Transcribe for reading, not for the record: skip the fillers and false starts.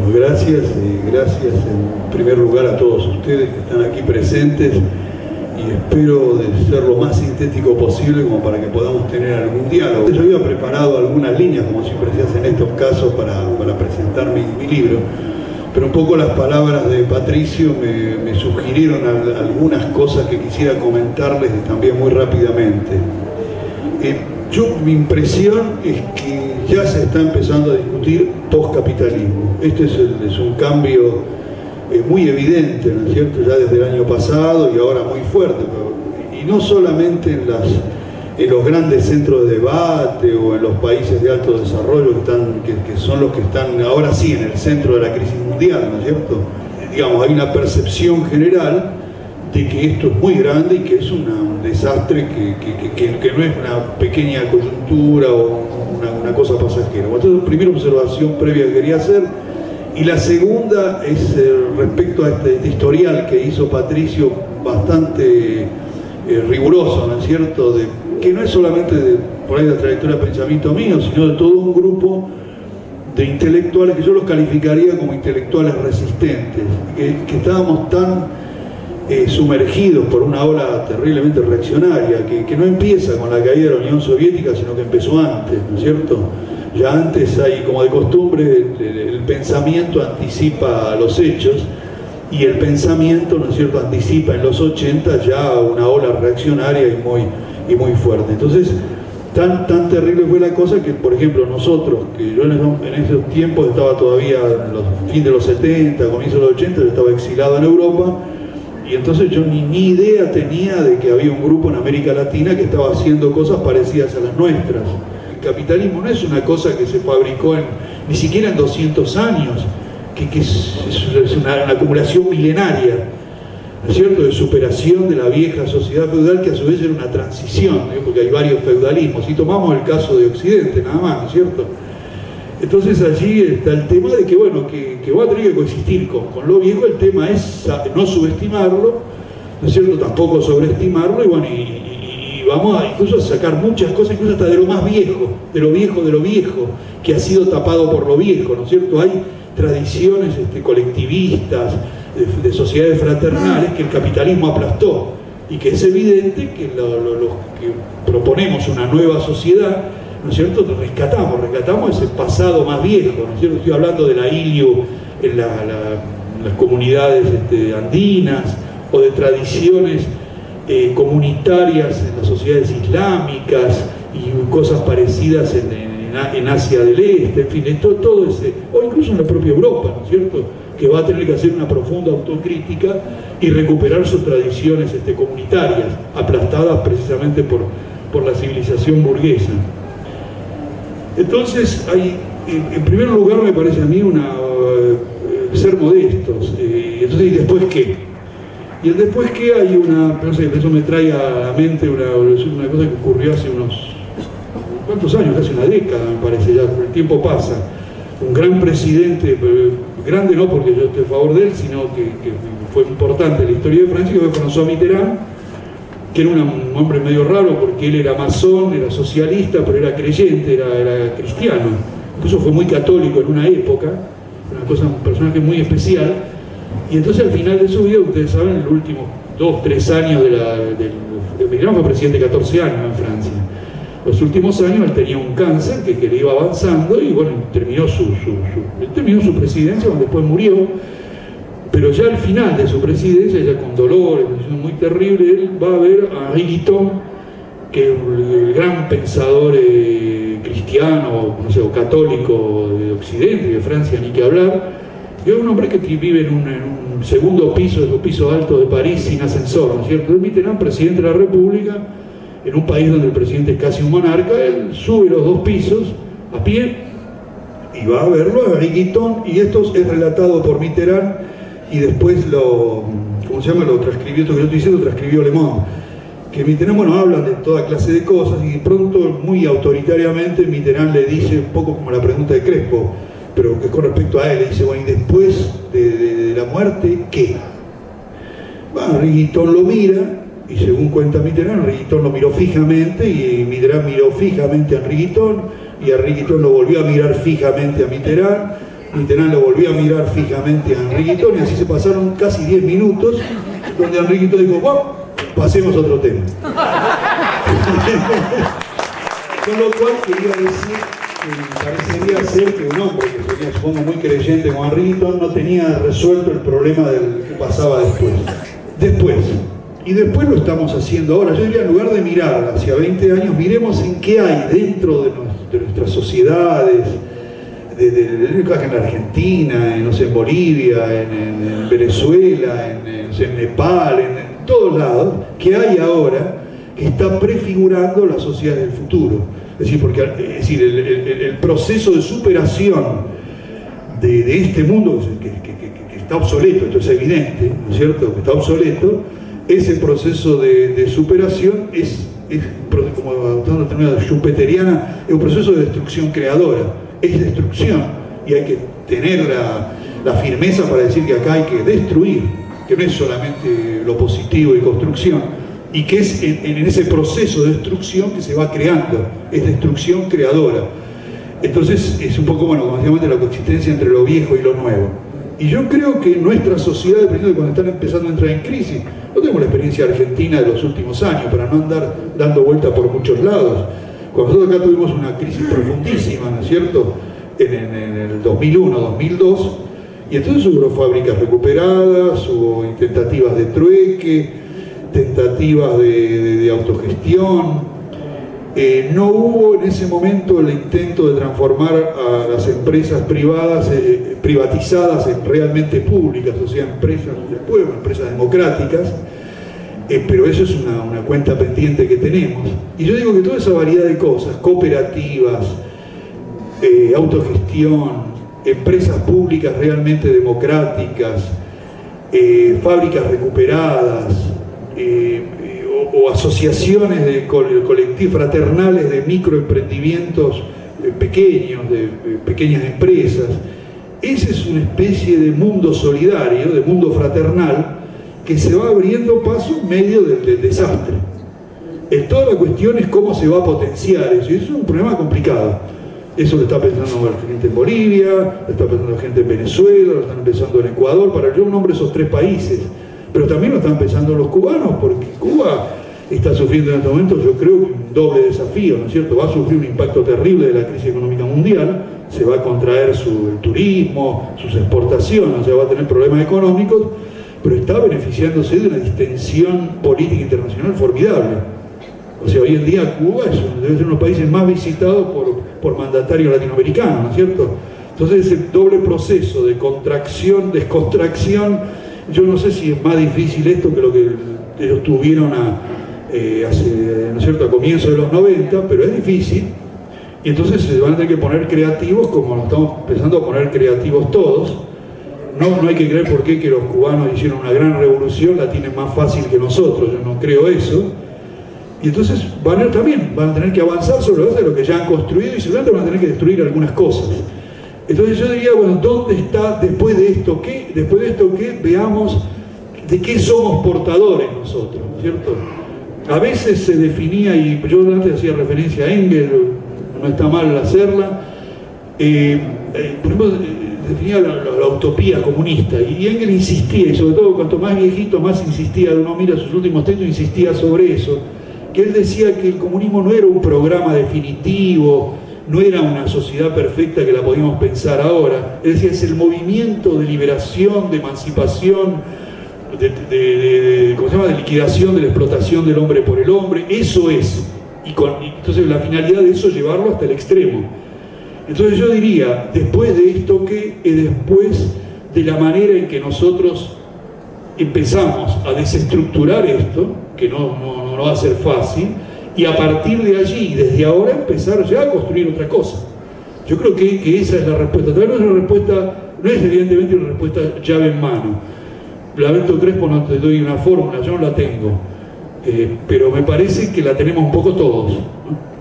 Bueno, gracias en primer lugar a todos ustedes que están aquí presentes y espero de ser lo más sintético posible como para que podamos tener algún diálogo. Yo había preparado algunas líneas, como siempre se hace en estos casos, para presentar mi libro, pero un poco las palabras de Patricio me sugirieron algunas cosas que quisiera comentarles también muy rápidamente. Mi impresión es que ya se está empezando a discutir postcapitalismo. Este es un cambio muy evidente, ¿no es cierto?, ya desde el año pasado y ahora muy fuerte, y no solamente en los grandes centros de debate o en los países de alto desarrollo que son los que están ahora sí en el centro de la crisis mundial, ¿no es cierto? Digamos, hay una percepción general de que esto es muy grande y que es un desastre que no es una pequeña coyuntura o una cosa pasajera. Entonces, primera observación previa que quería hacer, y la segunda es respecto a este historial que hizo Patricio, bastante riguroso, ¿no es cierto?, que no es solamente por ahí la trayectoria de pensamiento mío, sino de todo un grupo de intelectuales que yo los calificaría como intelectuales resistentes, que estábamos tan sumergidos por una ola terriblemente reaccionaria, que no empieza con la caída de la Unión Soviética, sino que empezó antes, ¿no es cierto? Ya antes hay, como de costumbre, el pensamiento anticipa los hechos, y el pensamiento, ¿no es cierto?, anticipa en los 80 ya una ola reaccionaria y muy fuerte. Entonces, tan terrible fue la cosa que, por ejemplo, nosotros, que yo en esos tiempos estaba todavía en los fines de los 70, comienzos de los 80, yo estaba exilado en Europa, y entonces yo ni idea tenía de que había un grupo en América Latina que estaba haciendo cosas parecidas a las nuestras. El capitalismo no es una cosa que se fabricó ni siquiera en 200 años, que es una acumulación milenaria, ¿no es cierto?, de superación de la vieja sociedad feudal, que a su vez era una transición, ¿no?, porque hay varios feudalismos. Y tomamos el caso de Occidente, nada más, ¿no es cierto? Entonces allí está el tema de que, bueno, que va a tener que coexistir con lo viejo. El tema es no subestimarlo, ¿no es cierto?, tampoco sobreestimarlo, y bueno, y vamos incluso a sacar muchas cosas, incluso hasta de lo más viejo, de lo viejo, que ha sido tapado por lo viejo, ¿no es cierto? Hay tradiciones colectivistas, de sociedades fraternales, que el capitalismo aplastó, y que es evidente que los que proponemos una nueva sociedad, ¿no es cierto?, rescatamos ese pasado más viejo, ¿no es cierto? Estoy hablando de la ILIU en las comunidades andinas, o de tradiciones comunitarias en las sociedades islámicas y cosas parecidas en Asia del Este, en fin, todo ese, o incluso en la propia Europa, ¿no es cierto?, que va a tener que hacer una profunda autocrítica y recuperar sus tradiciones comunitarias, aplastadas precisamente por la civilización burguesa. Entonces, en primer lugar, me parece a mí ser modestos. Entonces, ¿y después qué? Y el después qué hay no sé, eso me trae a la mente una cosa que ocurrió hace ¿cuántos años? Casi una década, me parece, ya el tiempo pasa. Un gran presidente, grande no porque yo esté a favor de él, sino que fue importante en la historia de Francia, que fue François Mitterrand, que era un hombre medio raro porque él era masón, era socialista, pero era creyente, era cristiano. Incluso fue muy católico en una época, un personaje muy especial. Y entonces al final de su vida, ustedes saben, en los últimos 2-3 años Mitterrand fue presidente 14 años en Francia. Los últimos años él tenía un cáncer que le iba avanzando, y bueno, terminó su presidencia, donde después murió. Pero ya al final de su presidencia, ya con dolores, muy terrible, él va a ver a Henri Guitton, que es el gran pensador cristiano, no sé, o católico de Occidente, de Francia ni que hablar, y es un hombre que vive en un segundo piso, de los pisos altos de París, sin ascensor, ¿no es cierto? Mitterrand, presidente de la República, en un país donde el presidente es casi un monarca, él sube los 2 pisos a pie y va a verlo a Henri Guitton, y esto es relatado por Mitterrand, y después lo transcribió, esto que yo estoy diciendo, transcribió Le Monde, que Mitterrand, bueno, habla de toda clase de cosas, y pronto, muy autoritariamente, Mitterrand le dice, un poco como la pregunta de Crespo, pero que con respecto a él, le dice, bueno, y después de la muerte, ¿qué? Bueno, Henri Guitton lo mira, y según cuenta Mitterrand, Henri Guitton lo miró fijamente, y Mitterrand miró fijamente a Henri Guitton, y Henri Guitton lo volvió a mirar fijamente a Mitterrand, Literal, lo volví a mirar fijamente a Enrique y así se pasaron casi 10 minutos, donde Enrique dijo, bueno, pasemos a otro tema. Con lo cual quería decir que parecería ser que un hombre que sería, supongo, muy creyente como Enrique no tenía resuelto el problema del que pasaba después. Y después lo estamos haciendo ahora. Yo diría, en lugar de mirar hacia 20 años, miremos en qué hay dentro de nuestras sociedades, en la Argentina, no sé, en Bolivia, en Venezuela, en Nepal, en todos lados, que hay ahora que está prefigurando las sociedades del futuro. Es decir, el proceso de superación de este mundo que está obsoleto, esto es evidente, ¿no es cierto?, que está obsoleto. Ese proceso de superación es como usando el término schumpeteriana, es un proceso de destrucción creadora, es destrucción, y hay que tener la firmeza para decir que acá hay que destruir, que no es solamente lo positivo y construcción, y que es en ese proceso de destrucción que se va creando, es destrucción creadora. Entonces es un poco, bueno, como decíamos antes, la coexistencia entre lo viejo y lo nuevo. Y yo creo que nuestra sociedad, cuando están empezando a entrar en crisis, no tenemos la experiencia argentina de los últimos años, para no andar dando vuelta por muchos lados. Cuando nosotros acá tuvimos una crisis profundísima, ¿no es cierto?, en el 2001, 2002, y entonces hubo fábricas recuperadas, hubo tentativas de trueque, tentativas de autogestión. No hubo en ese momento el intento de transformar a las empresas privadas, privatizadas en realmente públicas, o sea, empresas del pueblo, empresas democráticas, pero eso es una cuenta pendiente que tenemos. Y yo digo que toda esa variedad de cosas, cooperativas, autogestión, empresas públicas realmente democráticas, fábricas recuperadas, o asociaciones de colectivos fraternales de microemprendimientos pequeños, de pequeñas empresas. Esa es una especie de mundo solidario, de mundo fraternal, que se va abriendo paso en medio del desastre. Toda la cuestión es cómo se va a potenciar eso, y eso es un problema complicado. Eso lo está pensando la gente en Bolivia, lo está pensando la gente en Venezuela, lo están pensando en Ecuador. Para yo nombro esos tres países, pero también lo están pensando los cubanos, porque Cuba está sufriendo en este momento, yo creo, un doble desafío, ¿no es cierto? Va a sufrir un impacto terrible de la crisis económica mundial, se va a contraer el turismo, sus exportaciones, o sea, va a tener problemas económicos, pero está beneficiándose de una distensión política internacional formidable. O sea, hoy en día Cuba debe ser uno de los países más visitados por mandatarios latinoamericanos, ¿no es cierto? Entonces ese doble proceso de contracción, descontracción, yo no sé si es más difícil esto que lo que ellos tuvieron hace, ¿no es cierto?, a comienzos de los 90, pero es difícil. Y entonces se van a tener que poner creativos, como nos estamos empezando a poner creativos todos. No hay que creer por qué que los cubanos hicieron una gran revolución, la tienen más fácil que nosotros, yo no creo eso. Y entonces van a tener que avanzar sobre la base de lo que ya han construido, y seguramente van a tener que destruir algunas cosas. Entonces yo diría, bueno, ¿dónde está después de esto qué? Después de esto qué, veamos de qué somos portadores nosotros, ¿cierto? A veces se definía, y yo antes hacía referencia a Engels, no está mal hacerla, por ejemplo, definía la utopía comunista, y Engels insistía, y sobre todo cuanto más viejito, más insistía, uno mira sus últimos textos, insistía sobre eso, que él decía que el comunismo no era un programa definitivo, no era una sociedad perfecta que la podíamos pensar ahora. Es decir, es el movimiento de liberación, de emancipación, ¿cómo se llama?, de liquidación de la explotación del hombre por el hombre. Eso es. Y entonces la finalidad de eso es llevarlo hasta el extremo. Entonces yo diría, después de esto, ¿qué? Después de la manera en que nosotros empezamos a desestructurar esto, que no va a ser fácil, y a partir de allí, desde ahora, empezar ya a construir otra cosa. Yo creo que esa es la respuesta. Tal vez no es una respuesta, no es evidentemente una respuesta llave en mano. Lamento, Crespo, no te doy una fórmula, yo no la tengo. Pero me parece que la tenemos un poco todos, ¿no?